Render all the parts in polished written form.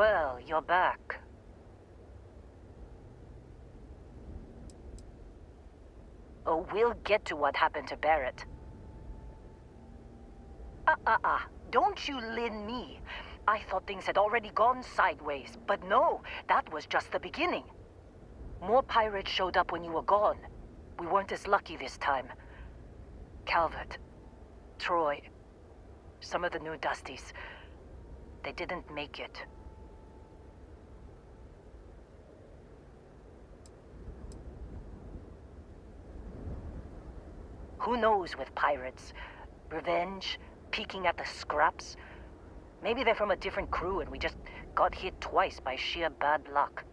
Well, you're back. Oh, we'll get to what happened to Barrett. Don't you lin me. I thought things had already gone sideways, but no, that was just the beginning. More pirates showed up when you were gone. We weren't as lucky this time. Calvert, Troy, some of the new Dusties, they didn't make it. Who knows with pirates? Revenge, peeking at the scraps. Maybe they're from a different crew and we just got hit twice by sheer bad luck.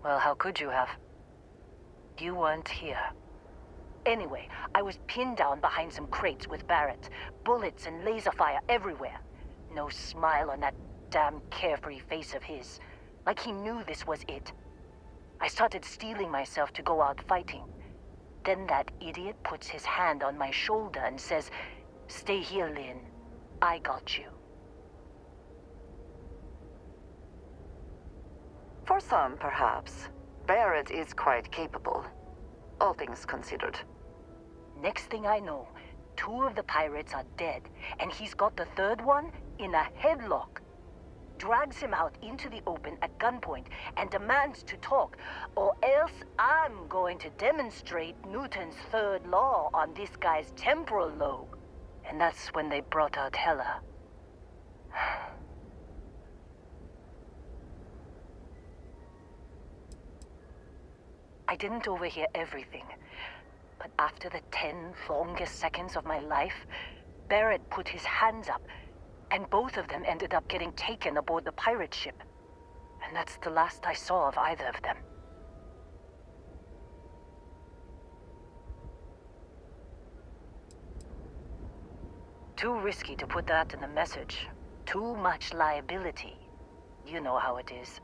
Well, how could you have? You weren't here. Anyway, I was pinned down behind some crates with Barrett. Bullets and laser fire everywhere. No smile on that damn carefree face of his. Like he knew this was it. I started steeling myself to go out fighting. Then that idiot puts his hand on my shoulder and says, "Stay here, Lynn. I got you." For some, perhaps. Barrett is quite capable, all things considered. Next thing I know, 2 of the pirates are dead, and he's got the 3rd one in a headlock. Drags him out into the open at gunpoint and demands to talk, or else I'm going to demonstrate Newton's 3rd law on this guy's temporal lobe. And that's when they brought out Hela. I didn't overhear everything, but after the 10 longest seconds of my life, Barrett put his hands up, and both of them ended up getting taken aboard the pirate ship. And that's the last I saw of either of them. Too risky to put that in the message. Too much liability. You know how it is.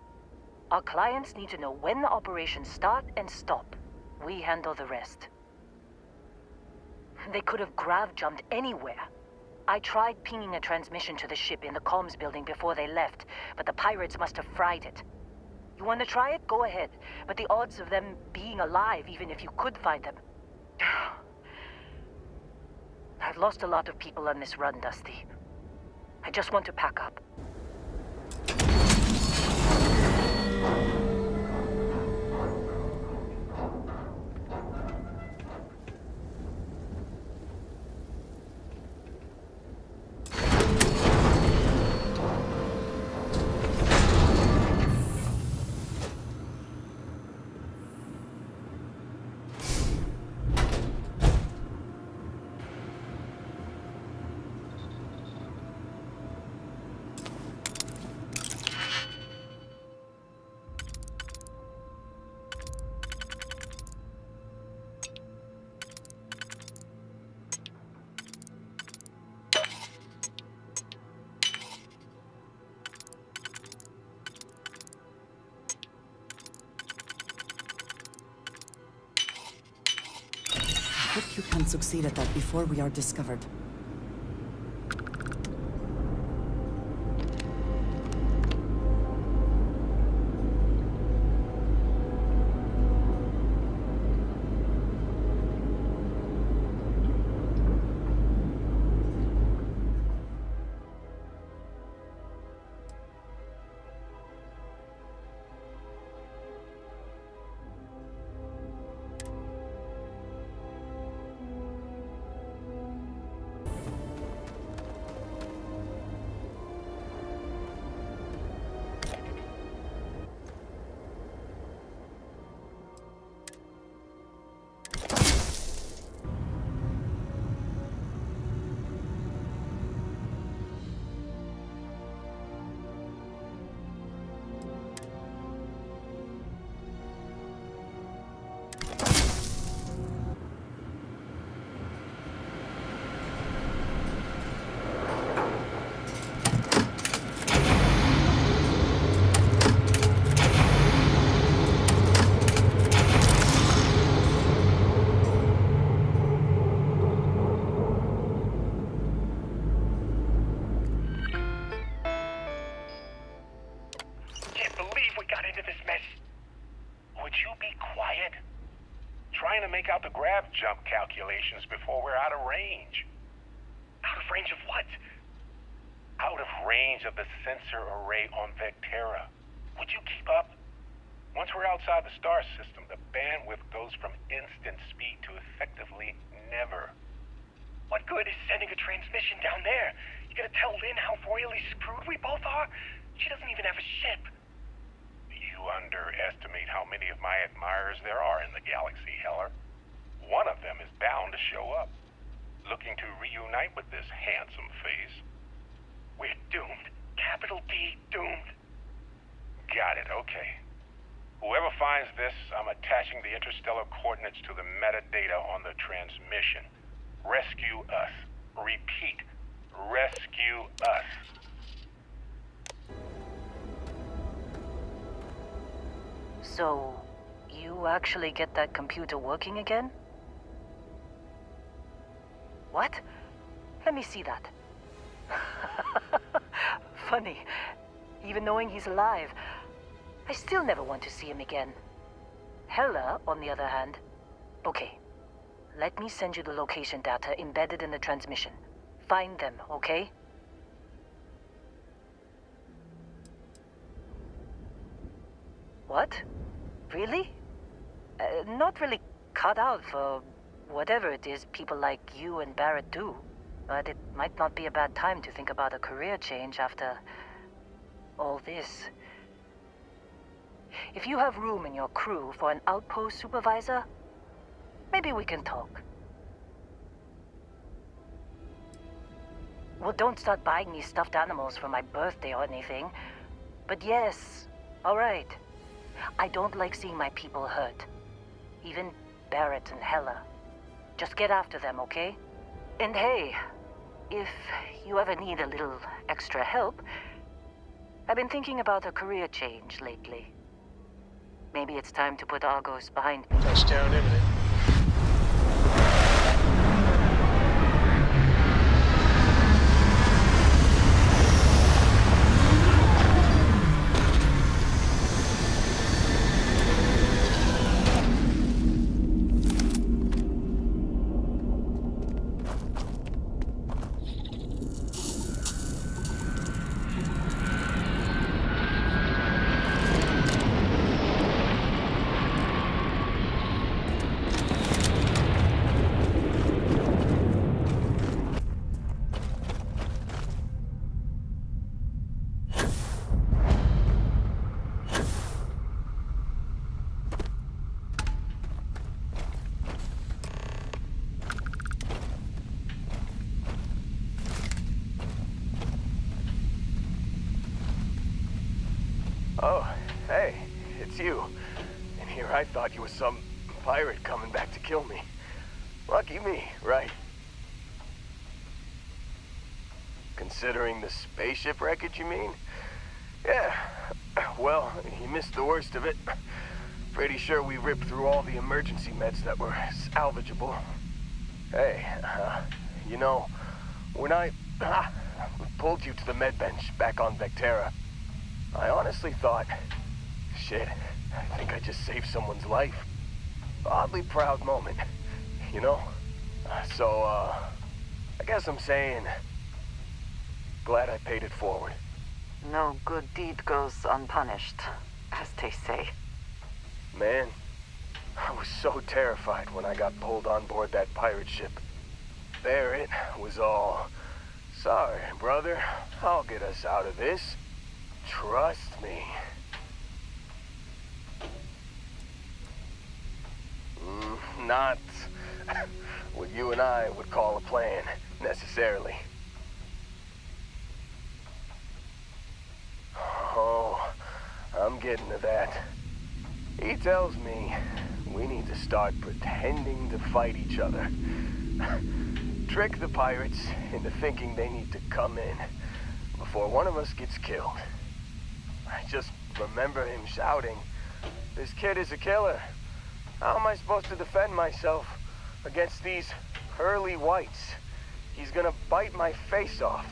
Our clients need to know when the operations start and stop. We handle the rest. They could have grav-jumped anywhere. I tried pinging a transmission to the ship in the comms building before they left, but the pirates must have fried it. You want to try it? Go ahead. But the odds of them being alive, even if you could find them... I've lost a lot of people on this run, Dusty. I just want to pack up. I hope you can succeed at that before we are discovered. trying to make out the grav jump calculations before we're out of range. Out of range of what? Out of range of the sensor array on Vectera. Would you keep up? Once we're outside the star system, the bandwidth goes from instant speed to effectively never. What good is sending a transmission down there? You gonna tell Lynn how royally screwed we both are? She doesn't even have a ship. You underestimate how many of my admirers there are in the galaxy, Heller. One of them is bound to show up, looking to reunite with this handsome face. We're doomed. Capital D, doomed. Got it, okay. Whoever finds this, I'm attaching the interstellar coordinates to the metadata on the transmission. Rescue us. Repeat. Rescue us. So, you actually get that computer working again? What? Let me see that. Funny. Even knowing he's alive, I still never want to see him again. Hella, on the other hand. Okay. Let me send you the location data embedded in the transmission. Find them, okay? What? Really? Not really cut out for whatever it is people like you and Barrett do. But it might not be a bad time to think about a career change after all this. If you have room in your crew for an outpost supervisor, maybe we can talk. Well, don't start buying me stuffed animals for my birthday or anything. But yes, all right. I don't like seeing my people hurt. Even Barrett and Hella. Just get after them, okay? And hey, if you ever need a little extra help, I've been thinking about a career change lately. Maybe it's time to put Argos behind me. Touchdown imminent. Oh, hey, it's you. And here I thought you were some pirate coming back to kill me. Lucky me, right? Considering the spaceship wreckage, you mean? Yeah, well, you missed the worst of it. Pretty sure we ripped through all the emergency meds that were salvageable. Hey, you know, when I pulled you to the med bench back on Vectera, I honestly thought, shit, I think I just saved someone's life. Oddly proud moment, you know? So, I guess I'm saying, glad I paid it forward. No good deed goes unpunished, as they say. Man, I was so terrified when I got pulled on board that pirate ship. There it was all, sorry, brother, I'll get us out of this. Trust me. Not what you and I would call a plan, necessarily. Oh, I'm getting to that. He tells me we need to start pretending to fight each other. Trick the pirates into thinking they need to come in before one of us gets killed. I just remember him shouting, "This kid is a killer. How am I supposed to defend myself against these early whites? He's gonna bite my face off."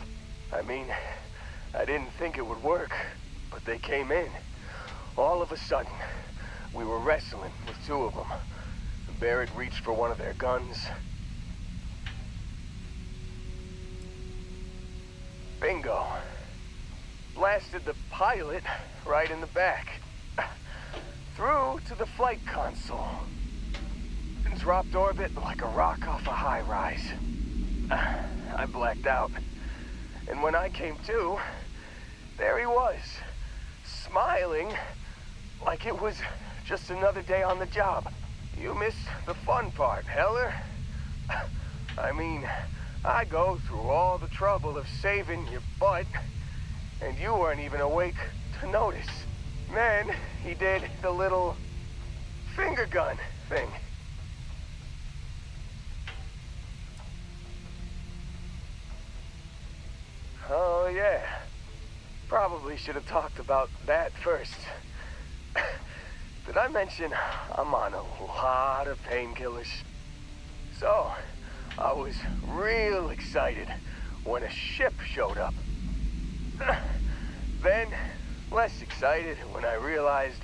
I mean, I didn't think it would work, but they came in. All of a sudden, we were wrestling with two of them. Barrett reached for one of their guns. Bingo. Blasted the pilot right in the back. Through to the flight console. And dropped orbit like a rock off a high-rise. I blacked out. And when I came to, there he was, smiling like it was just another day on the job. You missed the fun part, Heller. I mean, I go through all the trouble of saving your butt, and you weren't even awake to notice. Then he did the little finger gun thing. Oh, yeah. Probably should have talked about that first. Did I mention I'm on a lot of painkillers? So, I was real excited when a ship showed up. Then, less excited when I realized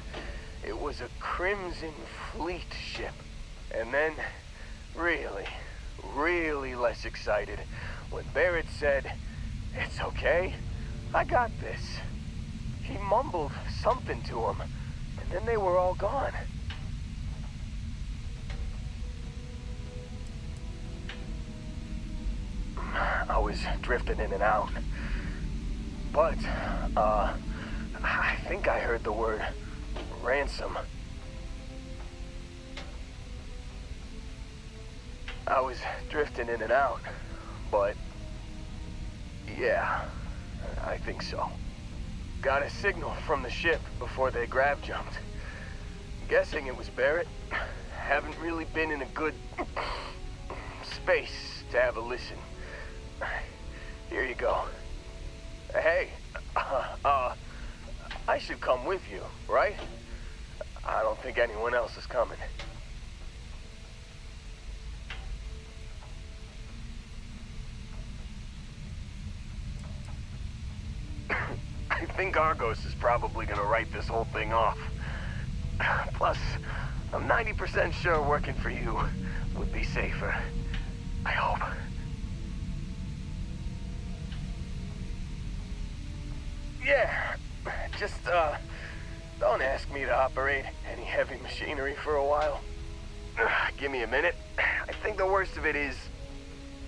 it was a Crimson Fleet ship. And then, really less excited when Barrett said, "It's okay, I got this." He mumbled something to him, and then they were all gone. I was drifting in and out. But, I think I heard the word ransom. I was drifting in and out, but yeah, I think so. Got a signal from the ship before they grav jumped. Guessing it was Barrett. Haven't really been in a good space to have a listen. Here you go. Hey, I should come with you, right? I don't think anyone else is coming. I think Argos is probably gonna write this whole thing off. Plus, I'm 90% sure working for you would be safer. I hope. Yeah, just, don't ask me to operate any heavy machinery for a while. Give me a minute. I think the worst of it is...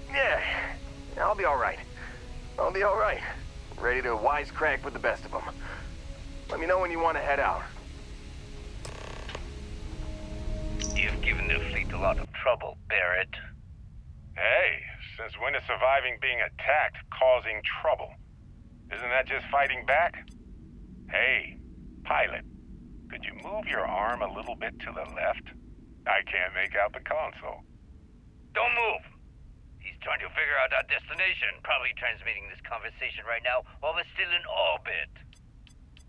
Yeah, I'll be alright. I'll be alright. Ready to wisecrack with the best of them. Let me know when you want to head out. You've given the fleet a lot of trouble, Barrett. Hey, since when is surviving being attacked causing trouble? Isn't that just fighting back? Hey, pilot, could you move your arm a little bit to the left? I can't make out the console. Don't move! He's trying to figure out our destination. Probably transmitting this conversation right now while we're still in orbit.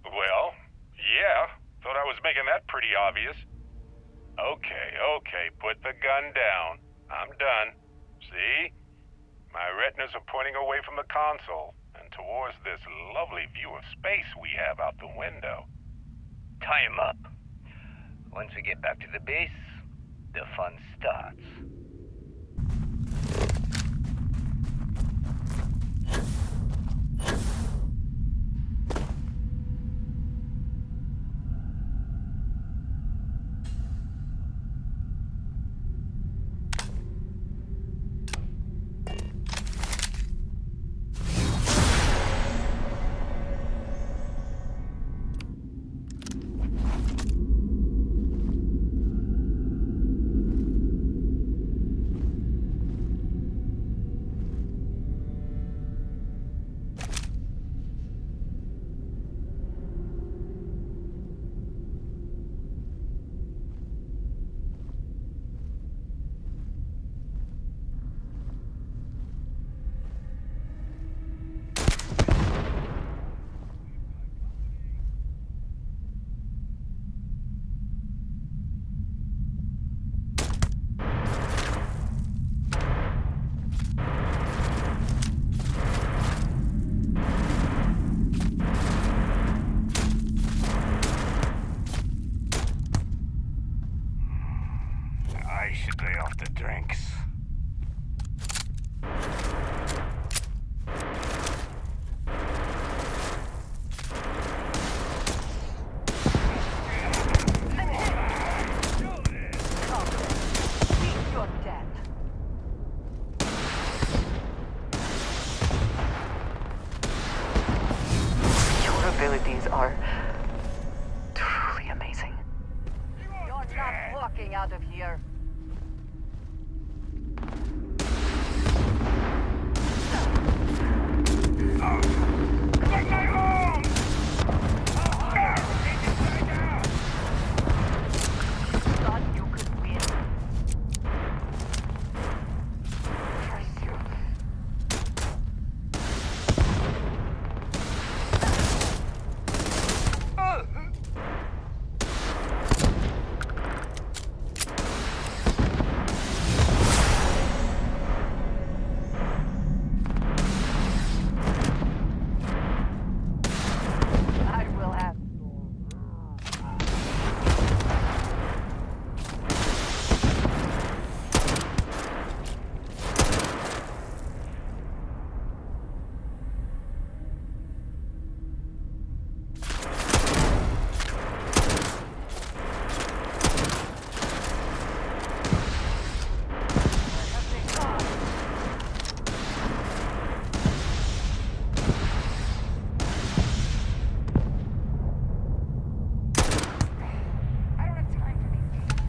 Well, yeah. Thought I was making that pretty obvious. Okay, put the gun down. I'm done. See? My retinas are pointing away from the console and towards this lovely view of space we have out the window. Tie him up. Once we get back to the base, the fun starts. lay off the drinks. Your abilities are truly amazing. You're not walking out of here. Let my arm! Thought you could win. Curse you. I will have. I don't have time for these games.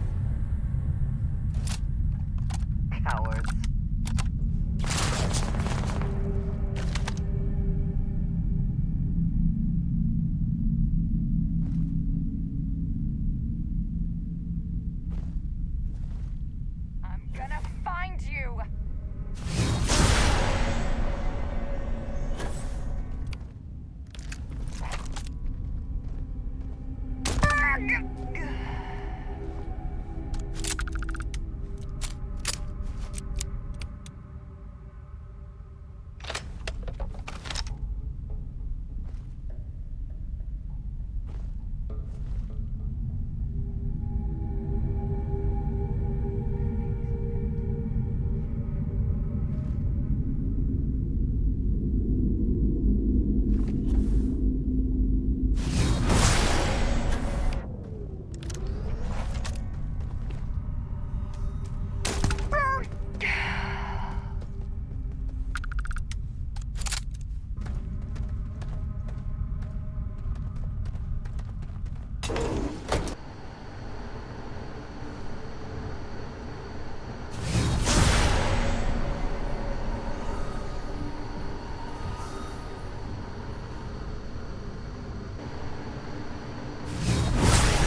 Cowards. I'm gonna find you.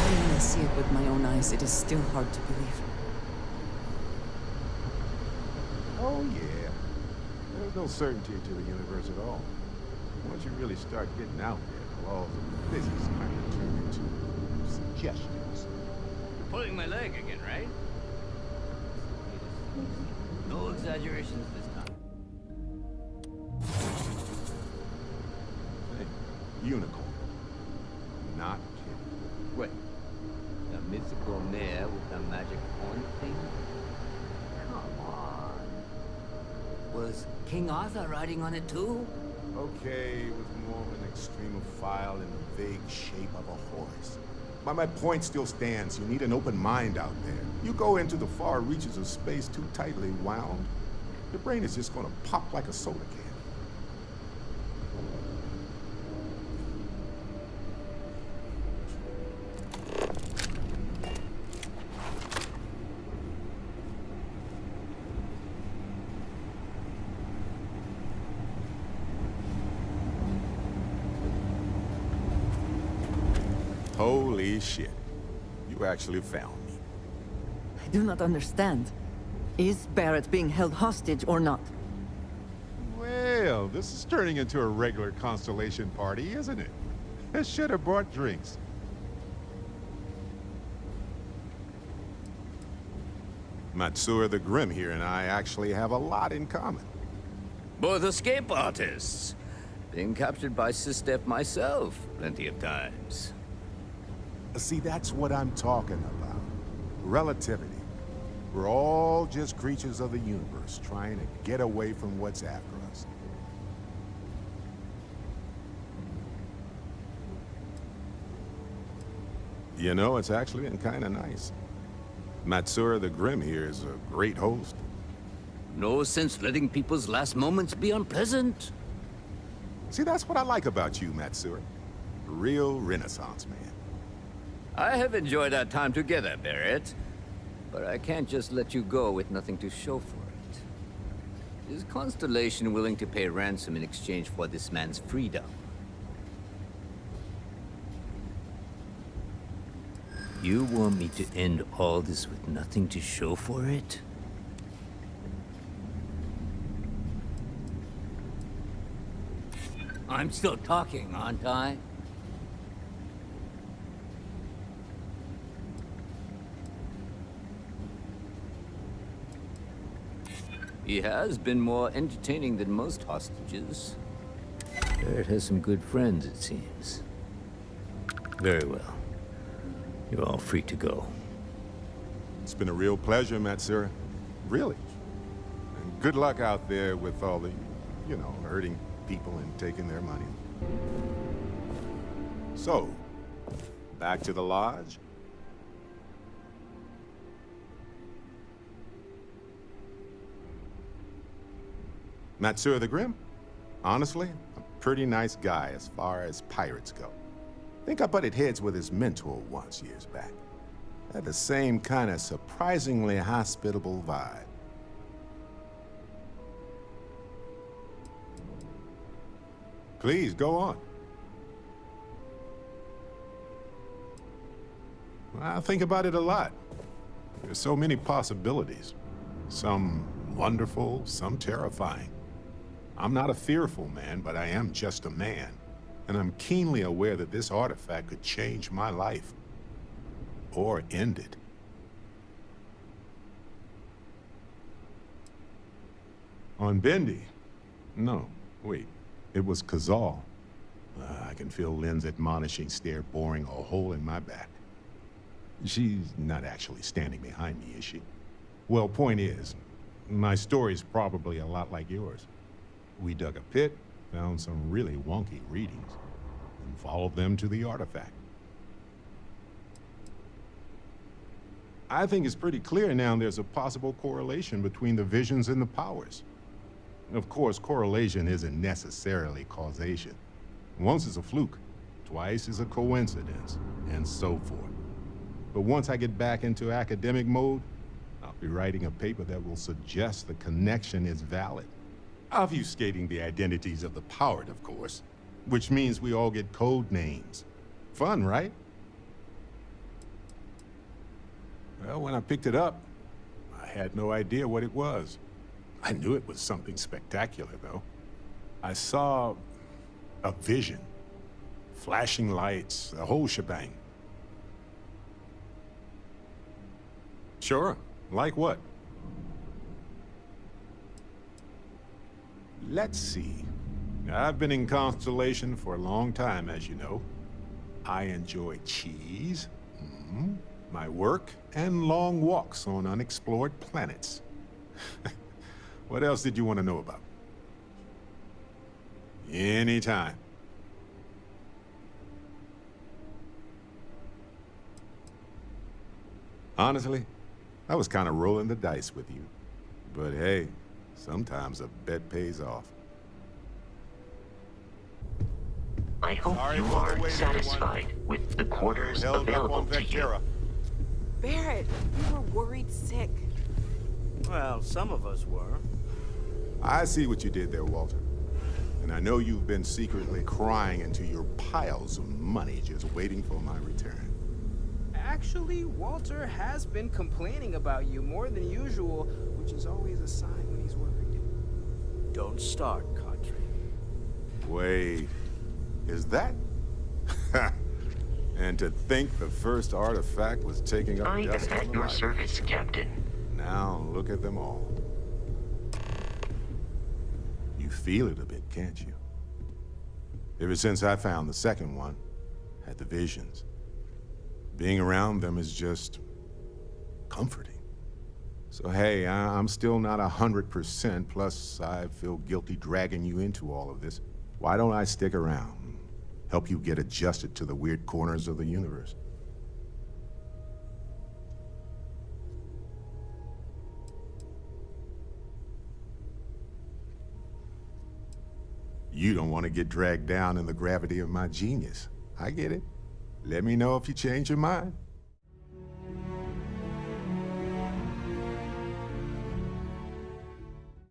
When I see it with my own eyes, it is still hard to believe. Oh, yeah. There's no certainty to the universe at all. Once you really start getting out there, the laws of physics kind of turn into suggestions. You're pulling my leg again, right? No exaggerations this time. Hey, unicorn. Not kidding. Wait. The mythical mare with the magic horn thing? Come on. Was King Arthur riding on it too? Okay, it was more of an extremophile in the vague shape of a horse. But my point still stands. You need an open mind out there. You go into the far reaches of space too tightly wound, your brain is just gonna pop like a soda can. Holy shit. You actually found me. I do not understand. Is Barrett being held hostage or not? Well, this is turning into a regular Constellation party, isn't it? I should have brought drinks. Matsura the Grim here and I actually have a lot in common. Both escape artists. Been captured by Sistef myself plenty of times. See, that's what I'm talking about. Relativity. We're all just creatures of the universe, trying to get away from what's after us. You know, it's actually been kind of nice. Matsura the Grim here is a great host. No sense letting people's last moments be unpleasant. See, that's what I like about you, Matsura. Real Renaissance man. I have enjoyed our time together, Barrett. But I can't just let you go with nothing to show for it. Is Constellation willing to pay ransom in exchange for this man's freedom? You want me to end all this with nothing to show for it? I'm still talking, aren't I? He has been more entertaining than most hostages. Barrett has some good friends, it seems. Very well. You're all free to go. It's been a real pleasure, Matsura. Really. And good luck out there with all the, you know, hurting people and taking their money. So, back to the lodge? Matsura the Grim? Honestly, a pretty nice guy as far as pirates go. Think I butted heads with his mentor once years back. Had the same kind of surprisingly hospitable vibe. Please, go on. I think about it a lot. There's so many possibilities. Some wonderful, some terrifying. I'm not a fearful man, but I am just a man. And I'm keenly aware that this artifact could change my life. Or end it. On Bendy? No, wait. It was Kazal. I can feel Lynn's admonishing stare boring a hole in my back. She's not actually standing behind me, is she? Well, point is, my story's probably a lot like yours. We dug a pit, found some really wonky readings, and followed them to the artifact. I think it's pretty clear now there's a possible correlation between the visions and the powers. Of course, correlation isn't necessarily causation. Once is a fluke, twice is a coincidence, and so forth. But once I get back into academic mode, I'll be writing a paper that will suggest the connection is valid. Obfuscating the identities of the powered, of course, which means we all get code names. Fun, right? Well, when I picked it up, I had no idea what it was. I knew it was something spectacular, though. I saw a vision. Flashing lights, the whole shebang. Sure. Like what? Let's see. I've been in Constellation for a long time, as you know. I enjoy cheese, my work, and long walks on unexplored planets. What else did you want to know about? Anytime. Honestly, I was kind of rolling the dice with you. But hey, sometimes a bet pays off. I hope you are satisfied with the quarters available to you. Barrett, you were worried sick. Well, some of us were. I see what you did there, Walter. And I know you've been secretly crying into your piles of money just waiting for my return. Actually, Walter has been complaining about you more than usual, which is always a sign when he's worried. Don't start, Cadre. Wait, is that? And to think the first artifact was taking up I am dust at on the your light. service, Captain. Now look at them all. You feel it a bit, can't you? Ever since I found the second one, had the visions. Being around them is just comforting. So hey, I'm still not 100%, plus I feel guilty dragging you into all of this. Why don't I stick around? Help you get adjusted to the weird corners of the universe. You don't want to get dragged down in the gravity of my genius. I get it. Let me know if you change your mind.